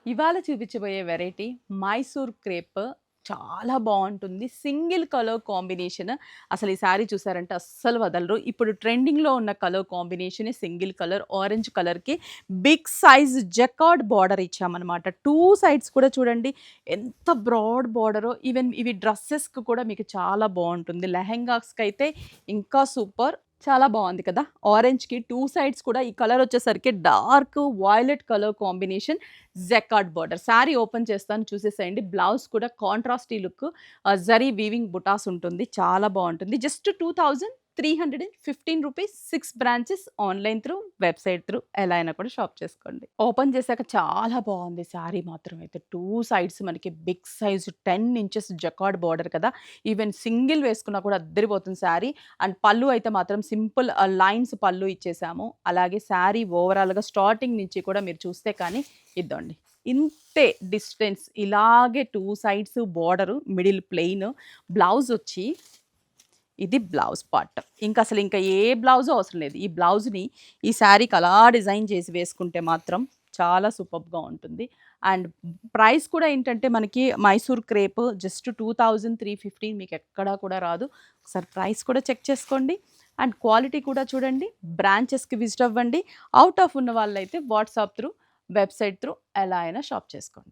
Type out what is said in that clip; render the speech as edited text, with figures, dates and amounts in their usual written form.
ఇవాళ చూపించబోయే variety Mysore crepe చాలా బాగుంటుంది. Single colour combination. అసలు ఈ శారీ చూసారంటే అస్సలు వదలరు. ఇప్పుడు ట్రెండింగ్‌లో ఉన్న కలర్ కాంబినేషనే సింగిల్ కలర్ ఆరెంజ్ కలర్‌కి బిగ్ సైజ్ జకార్డ్ బార్డర్ ఇచ్చామనమాట. 2 సైడ్స్ కూడా చూడండి ఎంత బ్రాడ్ బార్డరో. ఈవెన్ ఇవి డ్రెసెస్‌కి కూడా మీకు చాలా బాగుంటుంది. లెహెంగాస్‌కైతే ఇంకా సూపర్. చాలా బాగుంది కదా! ఆరెంజ్‌కి 2 సైడ్స్ కూడా ఈ కలర్ వచ్చేసరికి dark violet colour combination jacquard border. Sari open చేస్తాను చూసేసేయండి. బ్లౌజ్ కూడా కాంట్రాస్టీ లుక్ జరీ వీవింగ్ బుటాస్ ఉంటుంది. చాలా బాగుంటుంది. Just 2315 rupees. 6 branches online through, website through ఎలా అయినా కూడా షాప్ చేసుకోండి. ఓపెన్ చేశాక చాలా బాగుంది శారీ మాత్రం అయితే. 2 సైడ్స్ మనకి big size 10 inches jacquard border కదా! ఈవెన్ సింగిల్ వేసుకున్నా కూడా అద్దరిపోతుంది శారీ. అండ్ పళ్ళు అయితే మాత్రం సింపుల్ లైన్స్ పళ్ళు ఇచ్చేసాము. అలాగే శారీ ఓవరాల్‌గా స్టార్టింగ్ నుంచి కూడా మీరు చూస్తే కానీ ఇద్దండి. ఇంతే డిస్టెన్స్ ఇలాగే 2 sides border, middle plain. Blouse వచ్చి ఇది బ్లౌజ్ పార్ట్. ఇంకా ఏ బ్లౌజు అవసరం లేదు. ఈ బ్లౌజ్‌ని ఈ శారీకి అలా డిజైన్ చేసి వేసుకుంటే మాత్రం చాలా సూపర్బ్‌గా ఉంటుంది. అండ్ ప్రైస్ కూడా ఏంటంటే మనకి మైసూర్ క్రేప్ జస్ట్ 2315 మీకు ఎక్కడా కూడా రాదు. ఒకసారి ప్రైస్ కూడా చెక్ చేసుకోండి. అండ్ క్వాలిటీ కూడా చూడండి. బ్రాంచెస్‌కి విజిట్ అవ్వండి. ఔట్ ఆఫ్ ఉన్న వాళ్ళైతే వాట్సాప్ త్రూ, వెబ్‌సైట్ త్రూ ఎలా అయినా షాప్ చేసుకోండి.